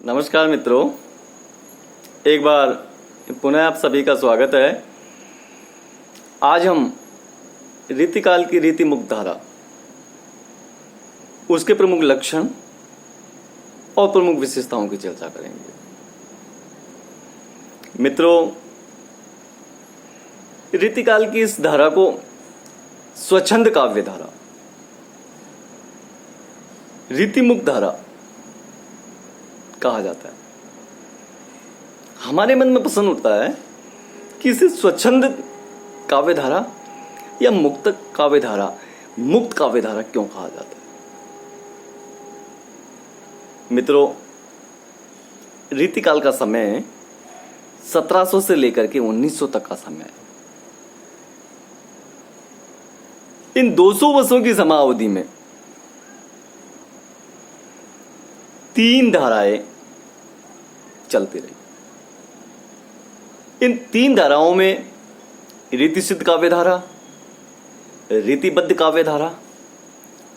नमस्कार मित्रों, एक बार पुनः आप सभी का स्वागत है। आज हम रीतिकाल की रीति मुक्त धारा, उसके प्रमुख लक्षण और प्रमुख विशेषताओं की चर्चा करेंगे। मित्रों, रीतिकाल की इस धारा को स्वच्छंद काव्य धारा, रीति मुक्त धारा कहा जाता है। हमारे मन में प्रश्न उठता है कि इसे स्वच्छंद काव्य धारा या मुक्त काव्य धारा, मुक्त काव्य धारा क्यों कहा जाता है। मित्रों, रीतिकाल का समय 1700 से लेकर के 1900 तक का समय है। इन 200 वर्षों की समयावधि में 3 धाराएं चलती रही। इन 3 धाराओं में रीति सिद्ध काव्य धारा, रीतिबद्ध काव्य धारा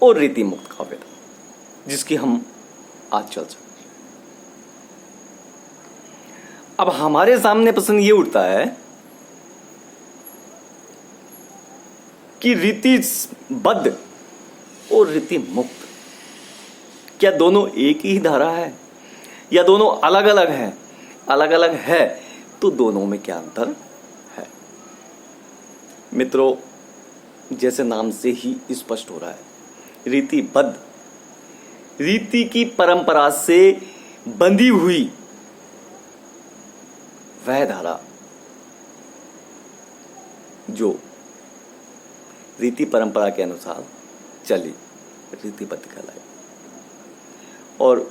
और रीति मुक्त काव्य धारा, जिसकी हम आज चर्चा करें। अब हमारे सामने प्रश्न ये उठता है कि रीतिबद्ध और रीति मुक्त क्या दोनों एक ही धारा है या दोनों अलग अलग हैं? अलग अलग है तो दोनों में क्या अंतर है? मित्रों, जैसे नाम से ही स्पष्ट हो रहा है, रीतिबद्ध, रीति की परंपरा से बंधी हुई वह धारा जो रीति परंपरा के अनुसार चली, रीतिबद्ध कहलाई। और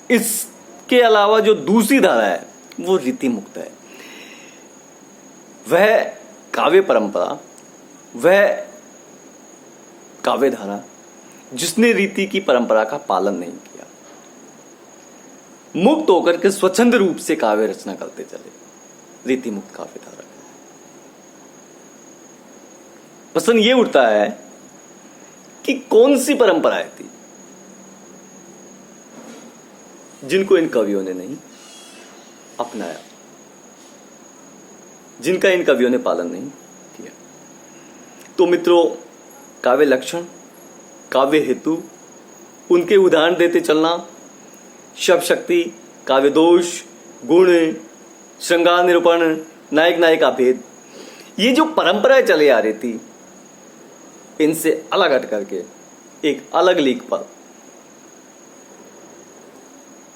इसके अलावा जो दूसरी धारा है वो रीति मुक्त है। वह काव्य परंपरा, वह काव्य धारा जिसने रीति की परंपरा का पालन नहीं किया, मुक्त होकर के स्वच्छंद रूप से काव्य रचना करते चले, रीति मुक्त काव्य धारा। प्रश्न ये उठता है कि कौन सी परंपराएं थी जिनको इन कवियों ने नहीं अपनाया, जिनका इन कवियों ने पालन नहीं किया। तो मित्रों, काव्य लक्षण, काव्य हेतु, उनके उदाहरण देते चलना, शब्द शक्ति, काव्य दोष, गुण, श्रृंगार निरूपण, नायक नायिका भेद, ये जो परंपराएं चले आ रही थी, इनसे अलग हट करके एक अलग लीक पर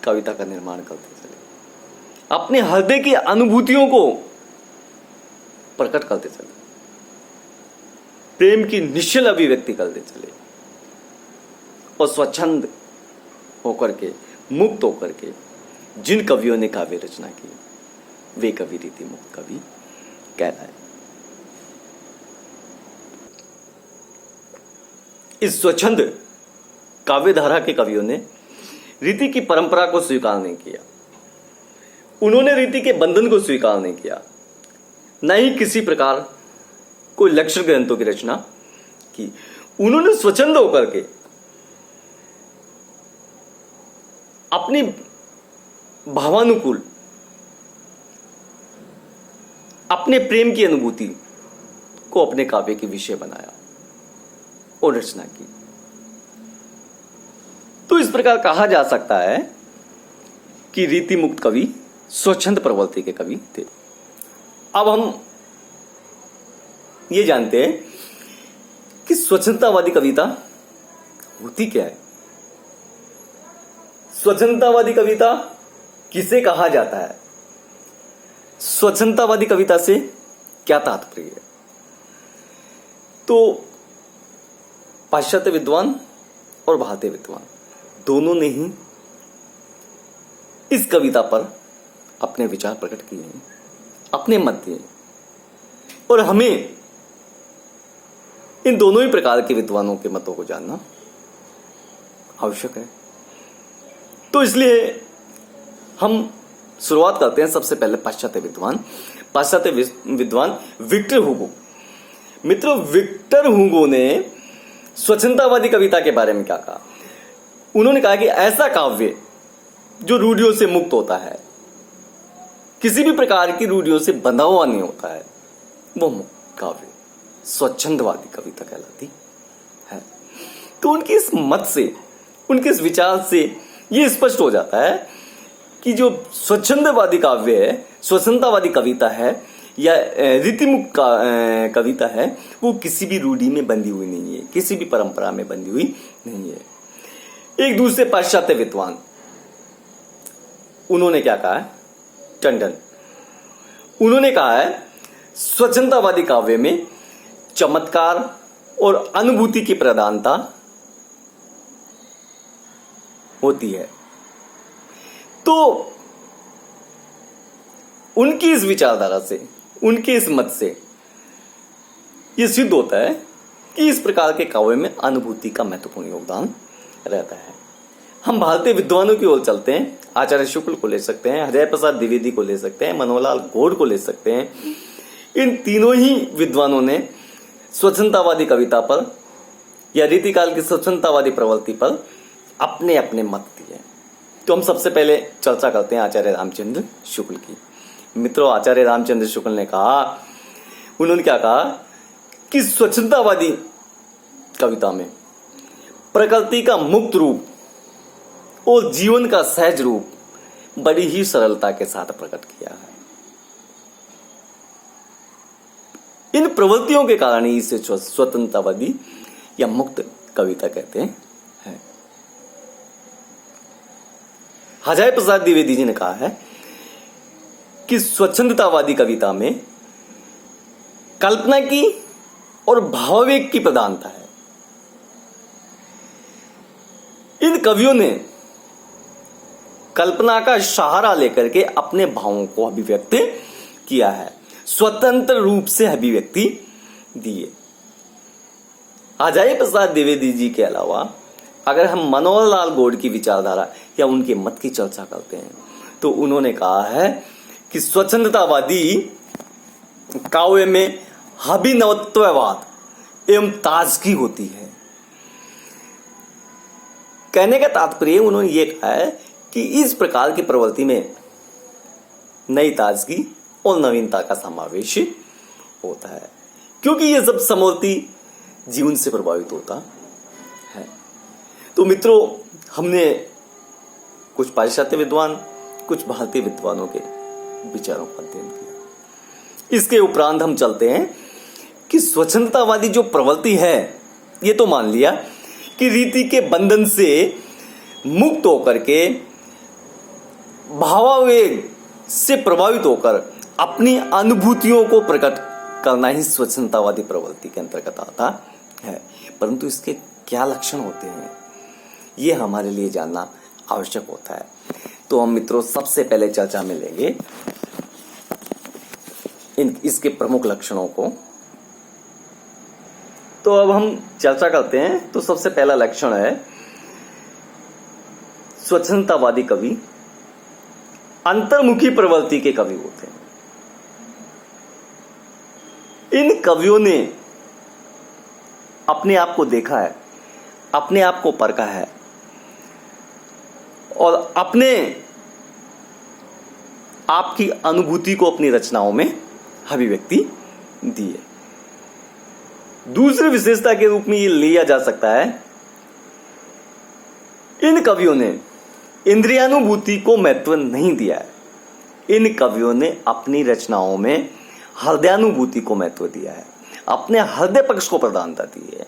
कविता का निर्माण करते चले, अपने हृदय की अनुभूतियों को प्रकट करते चले, प्रेम की निश्चल अभिव्यक्ति करते चले और स्वच्छंद होकर के, मुक्त होकर के जिन कवियों ने काव्य रचना की, वे कवि रीति मुक्त कवि कहलाए। इस स्वच्छंद काव्य धारा के कवियों ने रीति की परंपरा को स्वीकार नहीं किया, उन्होंने रीति के बंधन को स्वीकार नहीं किया, न ही किसी प्रकार कोई लक्षण ग्रंथों की रचना की। उन्होंने स्वच्छंद होकर के अपनी भावानुकूल, अपने प्रेम की अनुभूति को अपने काव्य के विषय बनाया और रचना की। तो इस प्रकार कहा जा सकता है कि रीति मुक्त कवि स्वच्छंद प्रवृत्ति के कवि थे। अब हम ये जानते हैं कि स्वच्छंदतावादी कविता होती क्या है। स्वच्छंदतावादी कविता किसे कहा जाता है? स्वच्छंदतावादी कविता से क्या तात्पर्य है? तो पाश्चात्य विद्वान और भारतीय विद्वान दोनों ने ही इस कविता पर अपने विचार प्रकट किए हैं, अपने मत दिए, और हमें इन दोनों ही प्रकार के विद्वानों के मतों को जानना आवश्यक है। तो इसलिए हम शुरुआत करते हैं सबसे पहले पाश्चात्य विद्वान विक्टर हुगो। मित्रों, विक्टर हुगो ने स्वच्छंदतावादी कविता के बारे में क्या कहा? उन्होंने कहा कि ऐसा काव्य जो रूढ़ियों से मुक्त होता है, किसी भी प्रकार की रूढ़ियों से बंधा हुआ नहीं होता है, वो मुक्त काव्य स्वच्छंदवादी कविता कहलाती है। तो उनकी इस मत से, उनके इस विचार से ये स्पष्ट हो जाता है कि जो स्वच्छंदवादी काव्य है, स्वतंत्रतावादी कविता है या रीतिमुक्त कविता है, वो किसी भी रूढ़ि में बंधी हुई नहीं है, किसी भी परंपरा में बंधी हुई नहीं है। एक दूसरे पाश्चात्य विद्वान, उन्होंने क्या कहा है, टंडन, उन्होंने कहा है स्वतंत्रतावादी काव्य में चमत्कार और अनुभूति की प्रधानता होती है। तो उनकी इस विचारधारा से, उनके इस मत से यह सिद्ध होता है कि इस प्रकार के काव्य में अनुभूति का महत्वपूर्ण योगदान रहता है। हम भारतीय विद्वानों की ओर चलते हैं, आचार्य शुक्ल को ले सकते हैं, हृदय प्रसाद द्विवेदी को ले सकते हैं, मनोहरलाल गौड़ को ले सकते हैं। इन तीनों ही विद्वानों ने स्वतंत्रतावादी कविता पर या रीतिकाल की स्वतंत्रतावादी प्रवृत्ति पर अपने अपने मत दिए। तो हम सबसे पहले चर्चा करते हैं आचार्य रामचंद्र शुक्ल की। मित्रों, आचार्य रामचंद्र शुक्ल ने कहा, उन्होंने क्या कहा कि स्वतंत्रतावादी कविता में प्रकृति का मुक्त रूप और जीवन का सहज रूप बड़ी ही सरलता के साथ प्रकट किया है। इन प्रवृत्तियों के कारण ही इसे स्वतंत्रतावादी या मुक्त कविता कहते हैं। हृदय प्रसाद द्विवेदी जी ने कहा है कि स्वच्छंदतावादी कविता में कल्पना की और भावावेग की प्रधानता है। इन कवियों ने कल्पना का सहारा लेकर के अपने भावों को अभिव्यक्त किया है, स्वतंत्र रूप से अभिव्यक्ति दिए। हृदय प्रसाद द्विवेदी जी के अलावा अगर हम मनोहरलाल गौड़ की विचारधारा या उनके मत की चर्चा करते हैं तो उन्होंने कहा है कि स्वच्छंदतावादी काव्य में अभिनवत्ववाद एवं ताजगी होती है। कहने का तात्पर्य उन्होंने ये कहा है कि इस प्रकार की प्रवृत्ति में नई ताजगी और नवीनता का समावेश होता है, क्योंकि ये सब समवर्ती जीवन से प्रभावित होता है। तो मित्रों, हमने कुछ पाश्चात्य विद्वान, कुछ भारतीय विद्वानों के विचारों का अध्ययन किया। इसके उपरांत हम चलते हैं कि स्वच्छंदतावादी जो प्रवृत्ति है, ये तो मान लिया कि रीति के बंधन से मुक्त होकर के भावावेग से प्रभावित होकर अपनी अनुभूतियों को प्रकट करना ही स्वच्छंदतावादी प्रवृत्ति के अंतर्गत आता है। परंतु इसके क्या लक्षण होते हैं, ये हमारे लिए जानना आवश्यक होता है। तो हम मित्रों सबसे पहले चर्चा में लेंगे इसके प्रमुख लक्षणों को। तो अब हम चर्चा करते हैं। तो सबसे पहला लक्षण है, स्वच्छंदतावादी कवि अंतर्मुखी प्रवृत्ति के कवि होते हैं। इन कवियों ने अपने आप को देखा है, अपने आप को परखा है और अपने आप की अनुभूति को अपनी रचनाओं में अभिव्यक्ति दी है। दूसरी विशेषता के रूप में यह लिया जा सकता है, इन कवियों ने इंद्रियानुभूति को महत्व नहीं दिया है। इन कवियों ने अपनी रचनाओं में हृदयानुभूति को महत्व दिया है, अपने हृदय पक्ष को प्रधानता दी है,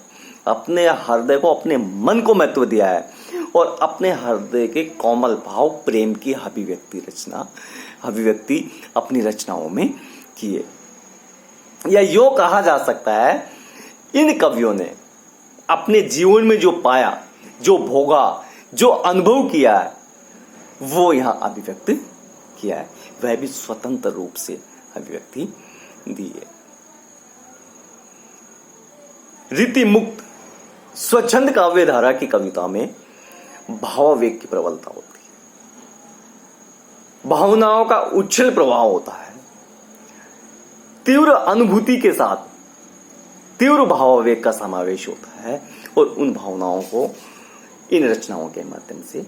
अपने हृदय को, अपने मन को महत्व दिया है और अपने हृदय के कोमल भाव प्रेम की अभिव्यक्ति अपनी रचनाओं में किए। या यो कहा जा सकता है, इन कवियों ने अपने जीवन में जो पाया, जो भोगा, जो अनुभव किया है, वो यहां अभिव्यक्त किया है, वह भी स्वतंत्र रूप से अभिव्यक्ति दी है। रीति मुक्त स्वच्छंद काव्य धारा की कविता में भावावेग की प्रबलता होती है, भावनाओं का उच्छल प्रभाव होता है, तीव्र अनुभूति के साथ तीव्र भावावेग का समावेश होता है और उन भावनाओं को इन रचनाओं के माध्यम से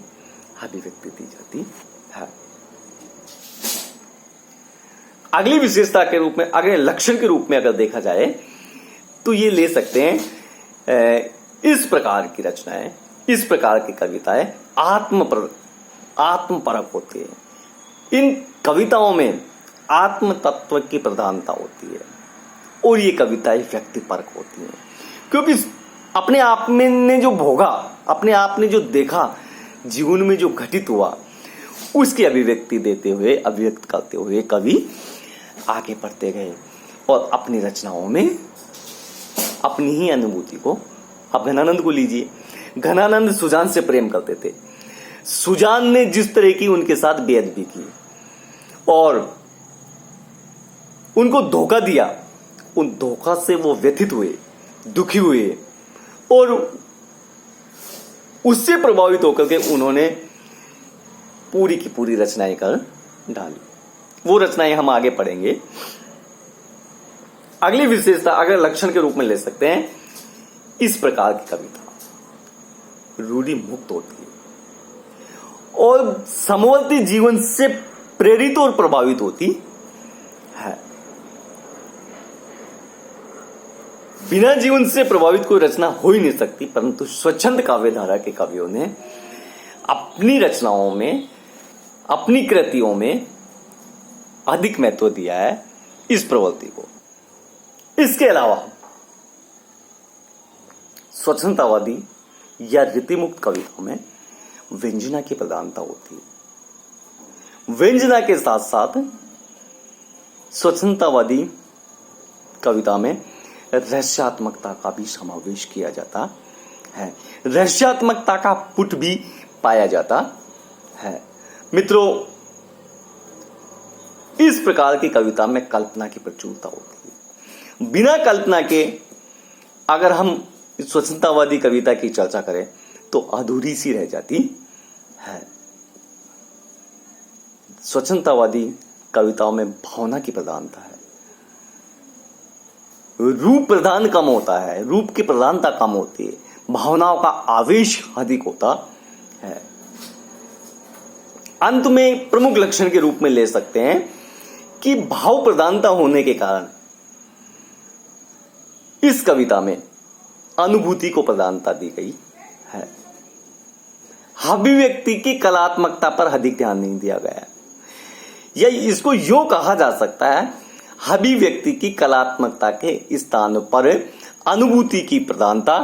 अभिव्यक्ति दी जाती है। अगली विशेषता के रूप में, अगले लक्षण के रूप में अगर देखा जाए तो ये ले सकते हैं इस प्रकार की रचनाएं, इस प्रकार की कविताएं आत्मपरक होती है। इन कविताओं में आत्म तत्व की प्रधानता होती है और ये कविताएं व्यक्तिपरक होती हैं, क्योंकि अपने आप में ने जो भोगा, अपने आप ने जो देखा, जीवन में जो घटित हुआ, उसकी अभिव्यक्ति देते हुए, अभिव्यक्त करते हुए कवि आगे बढ़ते गए और अपनी रचनाओं में अपनी ही अनुभूति को, आप घनानंद को लीजिए, घनानंद सुजान से प्रेम करते थे। सुजान ने जिस तरह की उनके साथ बेअदबी की और उनको धोखा दिया, उन धोखा से वो व्यथित हुए, दुखी हुए और उससे प्रभावित होकर के उन्होंने पूरी की पूरी रचनाएं कर डाली। वो रचनाएं हम आगे पढ़ेंगे। अगली विशेषता अगर लक्षण के रूप में ले सकते हैं, इस प्रकार की कविता रूढ़ि मुक्त होती है और समवर्ती जीवन से प्रेरित और प्रभावित होती है। बिना जीवन से प्रभावित कोई रचना हो ही नहीं सकती, परंतु स्वच्छंद काव्य धारा के कवियों ने अपनी रचनाओं में, अपनी कृतियों में अधिक महत्व दिया है इस प्रवृत्ति को। इसके अलावा स्वच्छंदतावादी या रीतिमुक्त कविताओं में व्यंजना की प्रधानता होती है। व्यंजना के साथ साथ स्वच्छंदतावादी कविता में रहस्यात्मकता का भी समावेश किया जाता है, रहस्यात्मकता का पुट भी पाया जाता है। मित्रों, इस प्रकार की कविता में कल्पना की प्रचुरता होती है। बिना कल्पना के अगर हम स्वच्छंदतावादी कविता की चर्चा करें तो अधूरी सी रह जाती है। स्वच्छंदतावादी कविताओं में भावना की प्रधानता है, रूप प्रधान कम होता है, रूप की प्रधानता कम होती है, भावनाओं का आवेश अधिक होता है। अंत में प्रमुख लक्षण के रूप में ले सकते हैं कि भाव प्रधानता होने के कारण इस कविता में अनुभूति को प्रधानता दी गई है। अभिव्यक्ति की कलात्मकता पर अधिक ध्यान नहीं दिया गया, या इसको यूं कहा जा सकता है, अभिव्यक्ति की कलात्मकता के स्थान पर अनुभूति की प्रधानता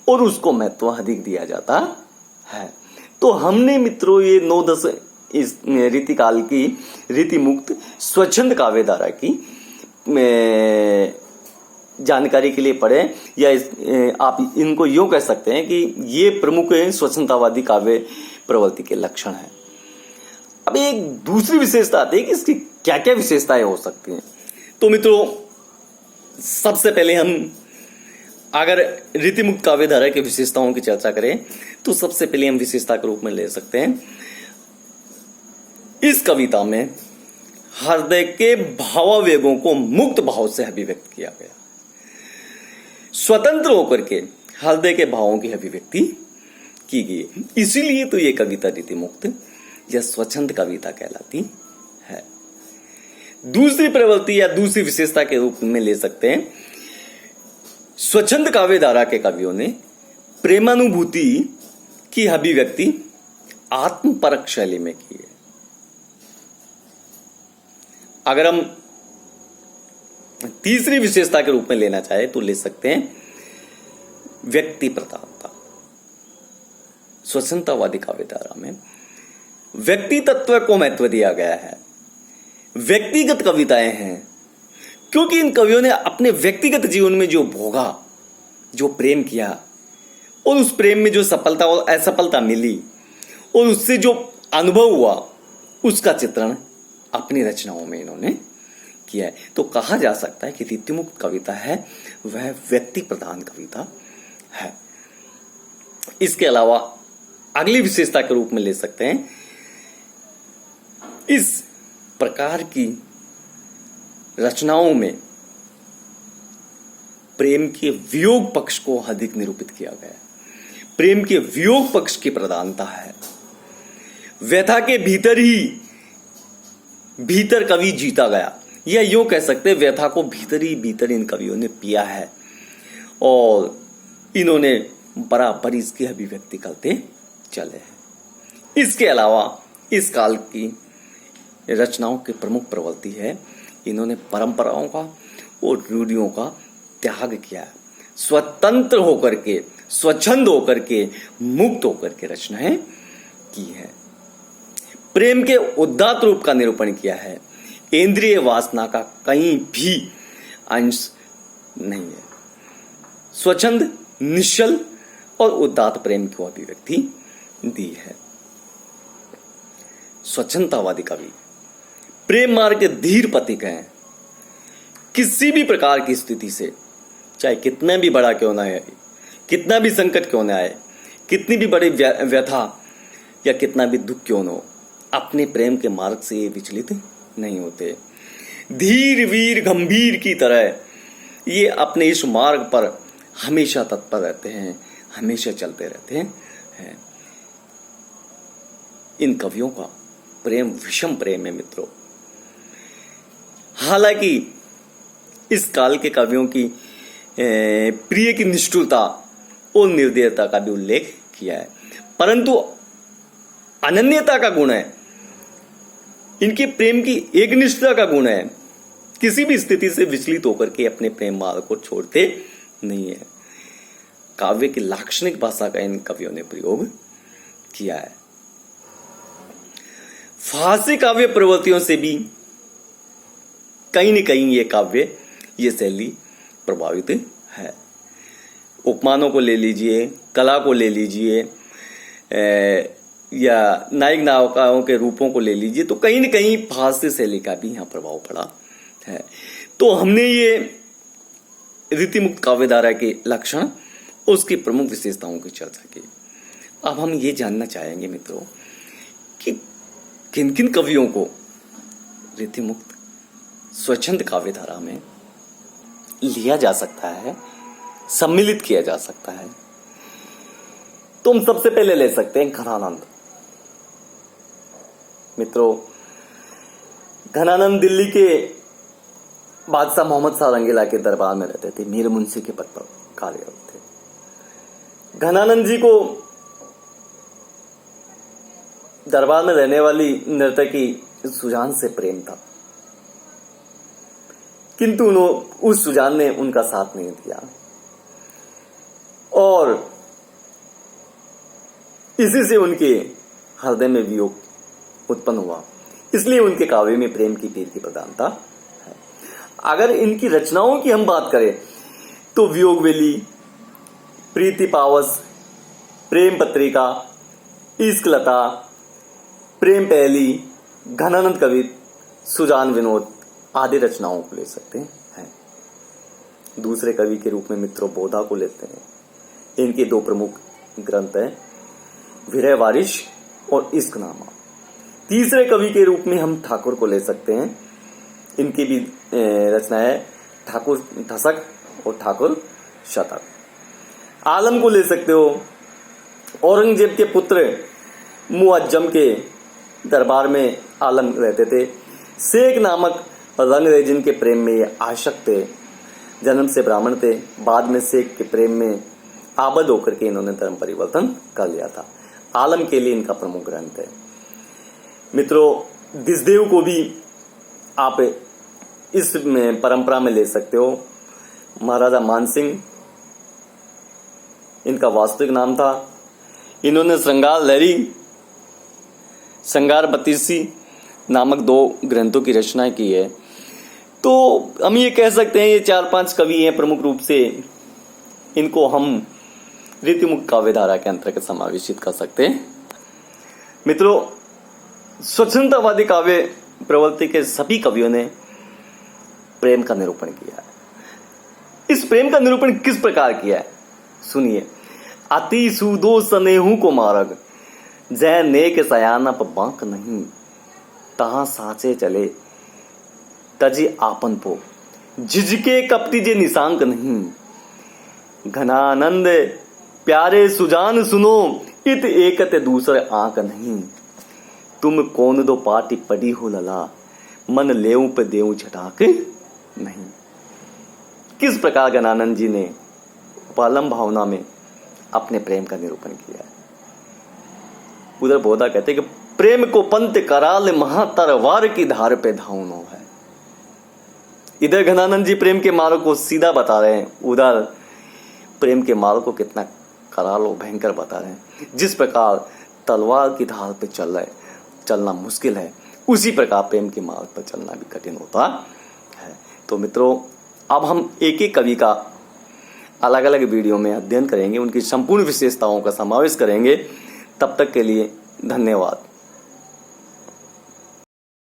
और उसको महत्व अधिक दिया जाता है। तो हमने मित्रों ये 9-10 इस रीतिकाल की रीतिमुक्त स्वच्छंद काव्य धारा की जानकारी के लिए पढ़े, या आप इनको यूं कह सकते हैं कि ये प्रमुख स्वच्छंदतावादी काव्य प्रवृत्ति के लक्षण हैं। अब एक दूसरी विशेषता आती है कि इसकी क्या क्या विशेषताएं हो सकती हैं। तो मित्रों, सबसे पहले हम अगर रीतिमुक्त काव्य धारा की विशेषताओं की चर्चा करें तो सबसे पहले हम विशेषता के रूप में ले सकते हैं, इस कविता में हृदय के भावावेगों को मुक्त भाव से अभिव्यक्त किया गया। स्वतंत्र होकर के हृदय के भावों की अभिव्यक्ति की गई, इसीलिए तो ये कविता रीतिमुक्त या स्वच्छंद कविता कहलाती है। दूसरी प्रवृत्ति या दूसरी विशेषता के रूप में ले सकते हैं, स्वच्छंद काव्य धारा के कवियों ने प्रेमानुभूति की अभिव्यक्ति आत्मपरक शैली में की है। अगर हम तीसरी विशेषता के रूप में लेना चाहे तो ले सकते हैं व्यक्ति प्रधानता। स्वच्छंदतावादी काव्य धारा में व्यक्ति तत्व को महत्व दिया गया है, व्यक्तिगत कविताएं हैं, क्योंकि इन कवियों ने अपने व्यक्तिगत जीवन में जो भोगा, जो प्रेम किया और उस प्रेम में जो सफलता और असफलता मिली और उससे जो अनुभव हुआ, उसका चित्रण अपनी रचनाओं में इन्होंने किया है। तो कहा जा सकता है कि रीतिमुक्त कविता है वह व्यक्ति प्रधान कविता है। इसके अलावा अगली विशेषता के रूप में ले सकते हैं, इस प्रकार की रचनाओं में प्रेम के वियोग पक्ष को अधिक निरूपित किया गया है। प्रेम के वियोग पक्ष की प्रधानता है व्यथा के भीतर कवि जीता गया, या यूं कह सकते व्यथा को भीतर ही भीतर इन कवियों ने पिया है और इन्होंने बराबर इसकी अभिव्यक्ति करते चले हैं। इसके अलावा इस काल की रचनाओं की प्रमुख प्रवृत्ति है, इन्होंने परंपराओं का और रूढ़ियों का त्याग किया है। स्वतंत्र होकर के, स्वच्छंद होकर के, मुक्त होकर के रचनाएं की है। प्रेम के उदात्त रूप का निरूपण किया है। इंद्रिय वासना का कहीं भी अंश नहीं है। स्वच्छंद, निश्चल और उदात्त प्रेम की अभिव्यक्ति दी है। स्वच्छंदतावादी कवि प्रेम मार्ग के धीर पथिक हैं। किसी भी प्रकार की स्थिति से, चाहे कितना भी बड़ा क्यों ना आए, कितना भी संकट क्यों ना आए, कितनी भी बड़ी व्यथा या कितना भी दुख क्यों न हो, अपने प्रेम के मार्ग से ये विचलित नहीं होते। धीर वीर गंभीर की तरह ये अपने इस मार्ग पर हमेशा तत्पर रहते हैं, हमेशा चलते रहते हैं। इन कवियों का प्रेम विषम प्रेम है मित्रों। हालांकि इस काल के कवियों की प्रिय की निष्ठुरता और निर्दयता का भी उल्लेख किया है, परंतु अनन्यता का गुण है, इनके प्रेम की एकनिष्ठता का गुण है। किसी भी स्थिति से विचलित होकर के अपने प्रेम मार्ग को छोड़ते नहीं है। काव्य की लाक्षणिक भाषा का इन कवियों ने प्रयोग किया है। फारसी काव्य प्रवृत्तियों से भी कहीं न कहीं ये काव्य, ये शैली प्रभावित है। उपमानों को ले लीजिए, कला को ले लीजिए, या नायक नायिकाओं के रूपों को ले लीजिए, तो कहीं न कहीं फारसी शैली का भी यहाँ प्रभाव पड़ा है। तो हमने ये रीतिमुक्त काव्यधारा के लक्षण, उसकी प्रमुख विशेषताओं की चर्चा की। अब हम ये जानना चाहेंगे मित्रों कि किन किन कवियों को रीतिमुक्त स्वच्छंद काव्यधारा में लिया जा सकता है, सम्मिलित किया जा सकता है। तो हम सबसे पहले ले सकते हैं घनानंद। मित्रों, घनानंद दिल्ली के बादशाह मोहम्मद शाह रंगीला के दरबार में रहते थे, मीर मुंशी के पद पर कार्यरत थे। घनानंद जी को दरबार में रहने वाली नर्तकी सुजान से प्रेम था, किंतु उस सुजान ने उनका साथ नहीं दिया और इसी से उनके हृदय में वियोग उत्पन्न हुआ। इसलिए उनके काव्य में प्रेम की पीर की प्रधानता है। अगर इनकी रचनाओं की हम बात करें तो वियोग वेली, प्रीति पावस, प्रेम पत्रिका, इश्क लता, प्रेम पहली, घनानंद कवित, सुजान विनोद आदि रचनाओं को ले सकते हैं। दूसरे कवि के रूप में मित्रों बोधा को लेते हैं। इनके दो प्रमुख ग्रंथ हैं, विरह वारिश और इश्कनामा। तीसरे कवि के रूप में हम ठाकुर को ले सकते हैं। इनकी भी रचनाएं ठाकुर ठसक और ठाकुर शतक। आलम को ले सकते हो। औरंगजेब के पुत्र मुअज्जम के दरबार में आलम रहते थे। शेख नामक रंगरेजिन के प्रेम में ये आशक्त थे। जन्म से ब्राह्मण थे, बाद में शेख के प्रेम में आबद होकर के इन्होंने धर्म परिवर्तन कर लिया था। आलम के लिए इनका प्रमुख ग्रंथ है। मित्रों, दिसदेव को भी आप इस परंपरा में ले सकते हो। महाराजा मानसिंह इनका वास्तविक नाम था। इन्होंने श्रृंगार लहरी, श्रृंगार बत्तीसी नामक दो ग्रंथों की रचना की है। तो हम ये कह सकते हैं ये 4-5 कवि हैं प्रमुख रूप से। इनको हम रीतिमुक्त काव्यधारा के अंतर्गत समावेशित कर सकते हैं। मित्रों, स्वच्छंदतावादी काव्य प्रवृत्ति के सभी कवियों ने प्रेम का निरूपण किया है। इस प्रेम का निरूपण किस प्रकार किया है सुनिए। अति सुदो स्नेहु को मार्ग, जय नेक सयानप बांक नहीं, तहां साचे चले तजे आपन पो, झिझके कपटी जे निशांक नहीं। घनानंद प्यारे सुजान सुनो, इत एकत दूसरे आंक नहीं। तुम कौन दो पाटी पड़ी हो लला, मन लेऊं पे देऊं छटाक नहीं। किस प्रकार गणानंद जी ने पालम भावना में अपने प्रेम का निरूपण किया है। उधर बोधा कहते कि प्रेम को पंत कराल महातरवार की धार पे धावनो है। इधर घनानंद जी प्रेम के मार्ग को सीधा बता रहे हैं, उधर प्रेम के मार्ग को कितना कराल और भयंकर बता रहे हैं। जिस प्रकार तलवार की धार पे चलना मुश्किल है, उसी प्रकार प्रेम के मार्ग पर चलना भी कठिन होता है। तो मित्रों, अब हम एक एक कवि का अलग अलग वीडियो में अध्ययन करेंगे, उनकी संपूर्ण विशेषताओं का समावेश करेंगे। तब तक के लिए धन्यवाद।